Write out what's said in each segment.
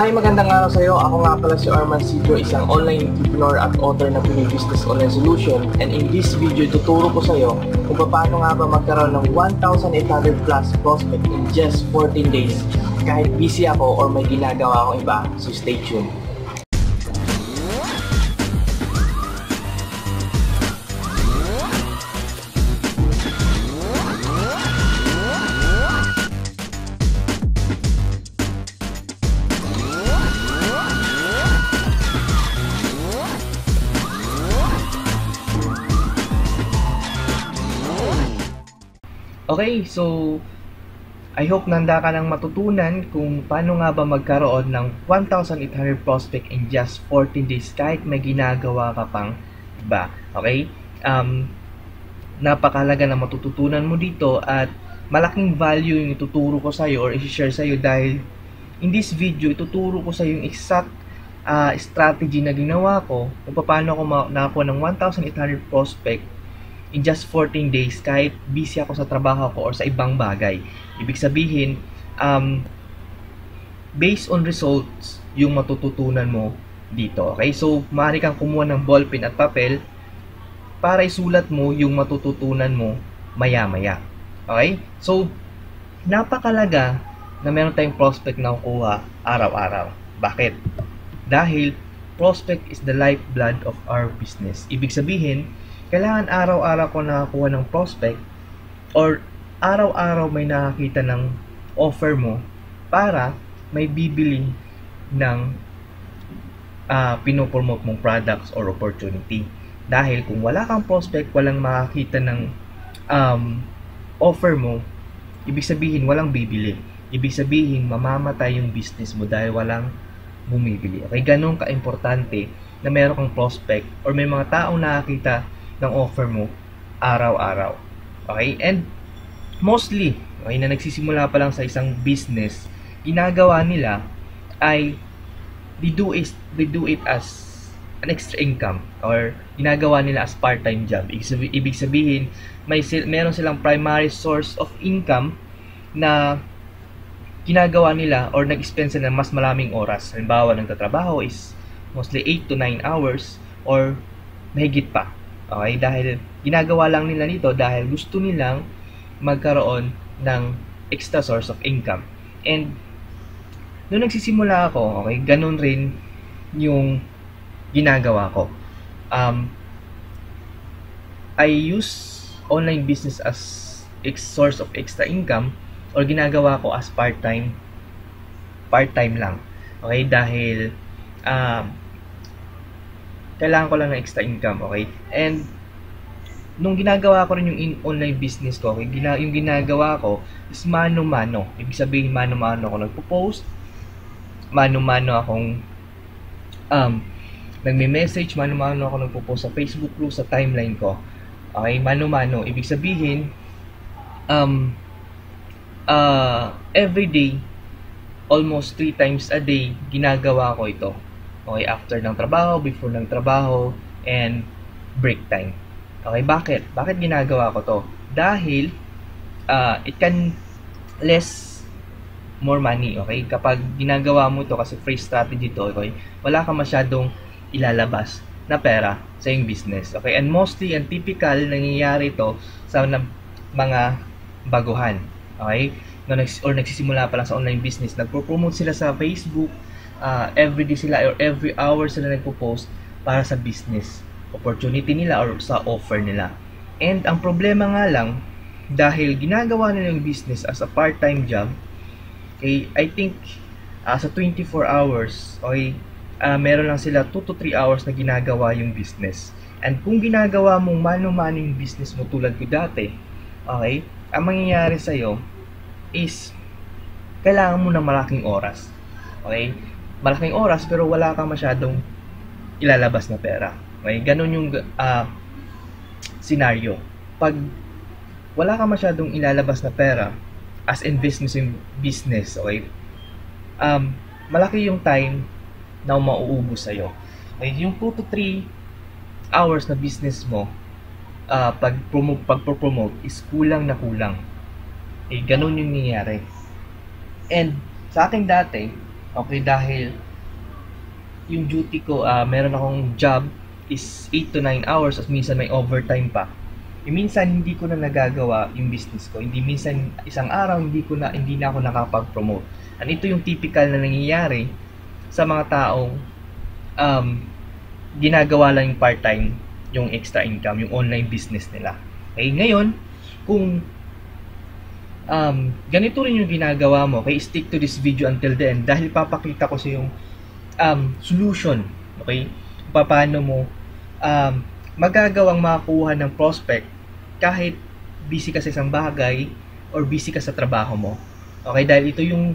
Hi, magandang araw sa iyo. Ako nga pala si Arman Sidro, isang online entrepreneur at author ng Pinoy Business Online Solution. And in this video, tuturo ko sa iyo kung paano nga ba magkaroon ng 1,800 plus prospect in just 14 days. Kahit busy ako or may ginagawa akong iba, so stay tuned. Okay, so I hope nanda ka nang matutunan kung paano nga ba magkaroon ng 1,800 prospect in just 14 days kahit may ginagawa ka pang iba. Okay? Napakahalaga na matututunan mo dito at malaking value yung ituturo ko sa iyo or i-share sa iyo dahil in this video ituturo ko sa iyo yung exact strategy na ginawa ko kung paano ako nakakuha ng 1,800 prospect in just 14 days kahit busy ako sa trabaho ko or sa ibang bagay. Ibig sabihin, based on results yung matututunan mo dito. Okay? So, maaari kang kumuha ng ballpen at papel para isulat mo yung matututunan mo maya-maya. Okay? So, napakalaga na meron tayong prospect na kukuha araw-araw. Bakit? Dahil prospect is the lifeblood of our business. Ibig sabihin, kailangan araw-araw ko nakakuha ng prospect or araw-araw may nakakita ng offer mo para may bibili ng pinopromote mong products or opportunity. Dahil kung wala kang prospect, walang makakita ng offer mo, ibig sabihin walang bibili. Ibig sabihin mamamatay yung business mo dahil walang bumibili. Okay, ganun ka-importante na meron kang prospect or may mga taong nakakita ng offer mo araw-araw. Okay? And mostly, okay, na nagsisimula pa lang sa isang business, ginagawa nila ay they do it as an extra income or ginagawa nila as part-time job. Ibig sabihin, meron silang primary source of income na ginagawa nila or nag-spend sila ng mas maraming oras. Halimbawa, nagtatrabaho is mostly 8 to 9 hours or mahigit pa. Okay, dahil ginagawa lang nila nito dahil gusto nilang magkaroon ng extra source of income. And noong nagsisimula ako, okay, ganun rin yung ginagawa ko. I use online business as source of extra income or ginagawa ko as part-time lang. Okay, dahil kailangan ko lang ng extra income, okay? And nung ginagawa ko rin yung online business ko, okay, yung ginagawa ko is mano-mano. Ibig sabihin, mano-mano ako nagpo-post, mano-mano akong nagme-message, mano-mano ako nagpo-post sa Facebook group, sa timeline ko. Okay, mano-mano. Ibig sabihin, every day, almost 3 times a day, ginagawa ko ito. Okay, after ng trabaho, before ng trabaho, and break time. Okay, bakit? Bakit ginagawa ko to? Dahil it can less more money, okay? Kapag ginagawa mo to kasi free strategy to, okay? Wala ka masyadong ilalabas na pera sa iyong business, okay? And mostly, and typical, nangyayari to sa mga baguhan, okay? Or nagsisimula pa lang sa online business, nagpo-promote sila sa Facebook, every day sila or every hour sila nagpo-post para sa business opportunity nila or sa offer nila. And ang problema nga lang, dahil ginagawa nila yung business as a part-time job, okay, I think sa 24 hours, okay, meron lang sila 2 to 3 hours na ginagawa yung business. And kung ginagawa mong mano-mano yung business mo tulad ko dati, okay, ang mangyayari sa'yo is kailangan mo ng malaking oras. Okay? Malaking oras pero wala kang masyadong ilalabas na pera. Okay? Ganun yung scenario. Pag wala kang masyadong ilalabas na pera as investment in business, okay? Malaki yung time na mauubos sa'yo. Okay? Yung 2 to 3 hours na business mo, pag-promote is kulang na kulang. Ganun yung nangyayari. And sa akin dati, Okay, dahil yung duty ko, meron akong job is 8 to 9 hours at minsan may overtime pa. Minsan hindi ko na nagagawa yung business ko. Hindi minsan isang araw hindi na ako nakapag-promote. And ito yung typical na nangyayari sa mga taong um, ginagawa lang yung part-time, yung extra income, yung online business nila. Okay, ngayon, kung ganito rin yung ginagawa mo, okay, stick to this video until the end dahil papakita ko sa yung solution, okay, paano mo magagawang makakuha ng prospect kahit busy ka sa isang bagay or busy ka sa trabaho mo. Okay, dahil ito yung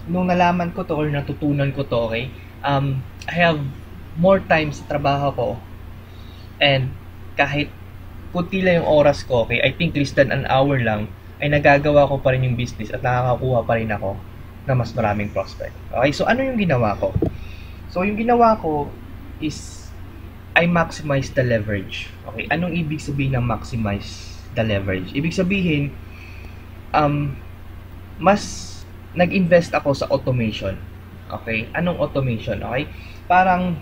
nung nalaman ko to or natutunan ko to, okay, I have more time sa trabaho ko and kahit kunti lang yung oras ko, okay, I think less than an hour lang, ay nagagawa ko pa rin yung business at nakakakuha pa rin ako na mas maraming prospect. Okay, so ano yung ginawa ko? So yung ginawa ko is I maximize the leverage. Okay, anong ibig sabihin ng maximize the leverage? Ibig sabihin, mas nag-invest ako sa automation. Okay, anong automation? Okay, parang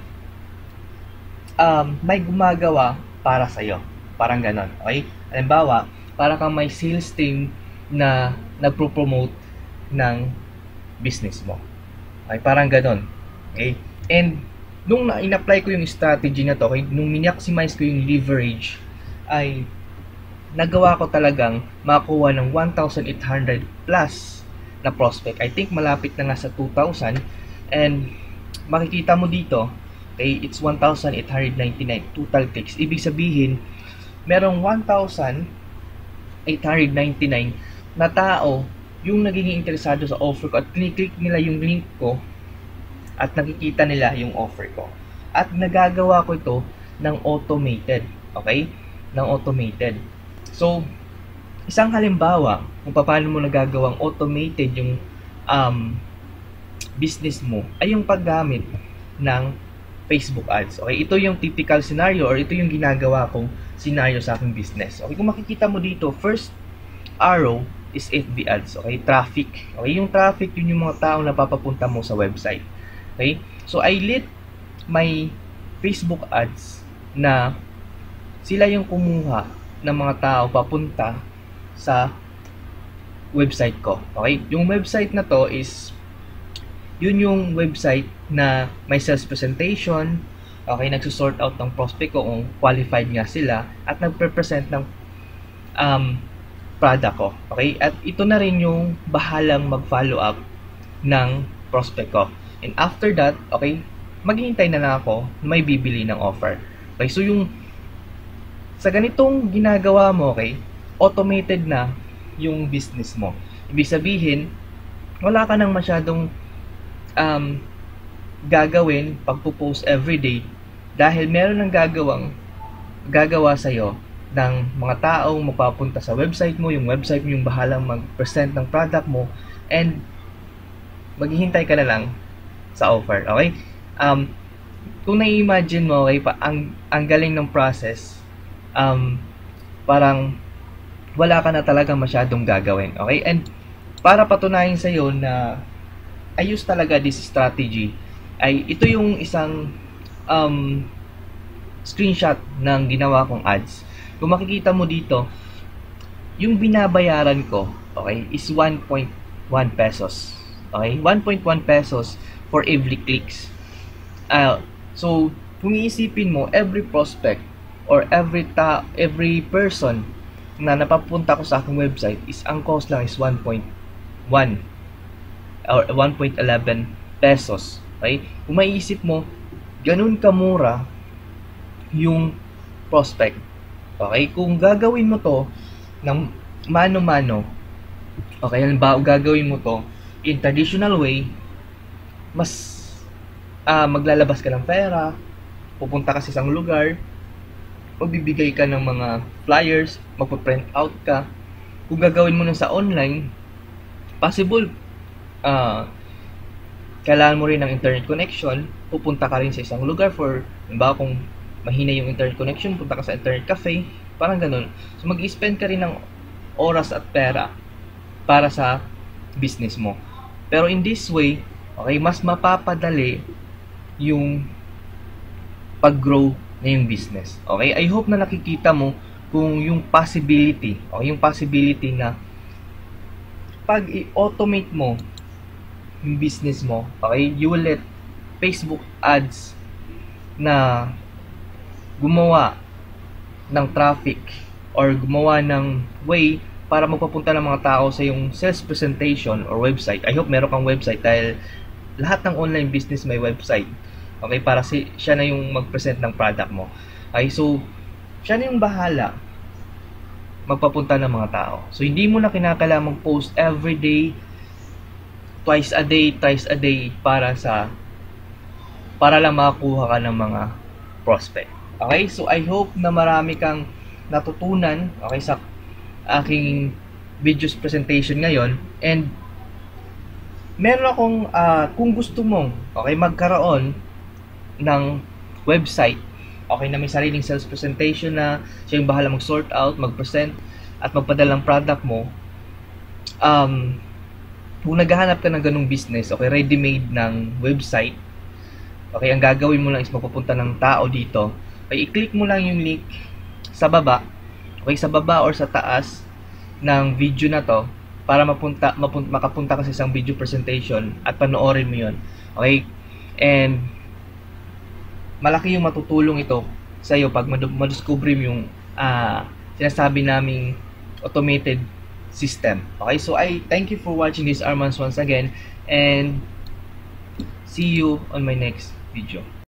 may gumagawa para sa'yo. Parang ganon. Okay, halimbawa, para kang may sales team na nagpo-promote ng business mo. Okay, parang ganon. Okay, and nung in-apply ko yung strategy na to, okay, nung min-maximize ko yung leverage, ay nagawa ko talagang makakuha ng 1,800 plus na prospect. I think malapit na nga sa 2,000 and makikita mo dito, okay, it's 1,899 total clicks. Ibig sabihin, merong 1,899 na tao yung naging interesado sa offer ko at click nila yung link ko at nakikita nila yung offer ko. At nagagawa ko ito ng automated. Okay? Ng automated. So, isang halimbawa kung paano mo nagagawang automated yung business mo ay yung paggamit ng Facebook ads. Okay? Ito yung typical scenario or ito yung ginagawa kong scenario sa aking business. Okay? Kung makikita mo dito, first arrow is FB ads. Okay? Traffic. Okay? Yung traffic, yun yung mga taong napapapunta mo sa website. Okay? So, I lit my Facebook ads na sila yung kumuha ng mga tao papunta sa website ko. Okay? Yung website na to is yun yung website na may sales presentation. Okay? Nagsusort out ng prospect ko kung qualified nga sila at nagpe-present ng product ko. Okay? At ito na rin yung bahalang mag-follow up ng prospect ko. And after that, okay, maghihintay na lang ako na may bibili ng offer. Okay, so yung sa ganitong ginagawa mo, okay, automated na yung business mo. Ibig sabihin, wala ka nang masyadong gagawin pagpo-post everyday dahil meron ng gagawa sa'yo ng mga taong mapapunta sa website mo, yung website mo yung bahalang mag-present ng product mo and maghihintay ka na lang sa offer. Okay? Kung na-imagine mo, okay, ang galing ng process, parang wala ka na talagang masyadong gagawin. Okay? And para patunayan sa iyo na ayos talaga this strategy, ay ito yung isang screenshot ng ginawa kong ads. Kung makikita mo dito, yung binabayaran ko, okay, is 1.1 pesos. Okay? 1.1 pesos for every clicks. So, kung iisipin mo, every prospect or every person na napapunta ko sa aking website is ang cost lang is 1.1 or 1.11 pesos. Okay? Kung maiisip mo, ganun kamura yung prospect. Okay? Kung gagawin mo to ng mano-mano, okay, halimbawa gagawin mo to in traditional way, mas maglalabas ka ng pera, pupunta ka sa isang lugar, magbibigay ka ng mga flyers, magpa-print out ka. Kung gagawin mo na sa online, possible kailangan mo rin ng internet connection, pupunta ka rin sa isang lugar for, halimbawa kung mahina yung internet connection, punta ka sa internet cafe, parang ganun. So mag-i-spend ka rin ng oras at pera para sa business mo. Pero in this way, Okay, mas mapapadali yung pag-grow na yung business. Okay, I hope na nakikita mo kung yung possibility, o yung possibility na pag i-automate mo yung business mo, okay, you will let Facebook ads na gumawa ng traffic or gumawa ng way para magpapunta ng mga tao sa yung sales presentation or website. I hope meron kang website dahil lahat ng online business may website. Okay, para siya na yung mag-present ng product mo. Okay, so siya na yung bahala magpapunta ng mga tao. So hindi mo na kinakailangan mag-post every day, twice a day, thrice a day para lang makakuha ka ng mga prospect. Okay, so I hope na marami kang natutunan, okay, sa aking videos presentation ngayon. And meron akong kung gusto mong, okay, magkaroon ng website, okay, na may sariling sales presentation na siya yung bahala mag-sort out, mag-present at magpadala ng product mo. Kung naghahanap ka ng ganung business, okay, ready-made ng website, okay, ang gagawin mo lang is mapupunta ng tao dito. Okay, i-click mo lang yung link sa baba, okay, sa baba or sa taas ng video na to para makapunta ka sa isang video presentation at panoorin mo yun. Okay, and malaki yung matutulong ito sa iyo pag madiscover mo yung sinasabi naming automated system. Okay, so I thank you for watching this Armans once again, and see you on my next video.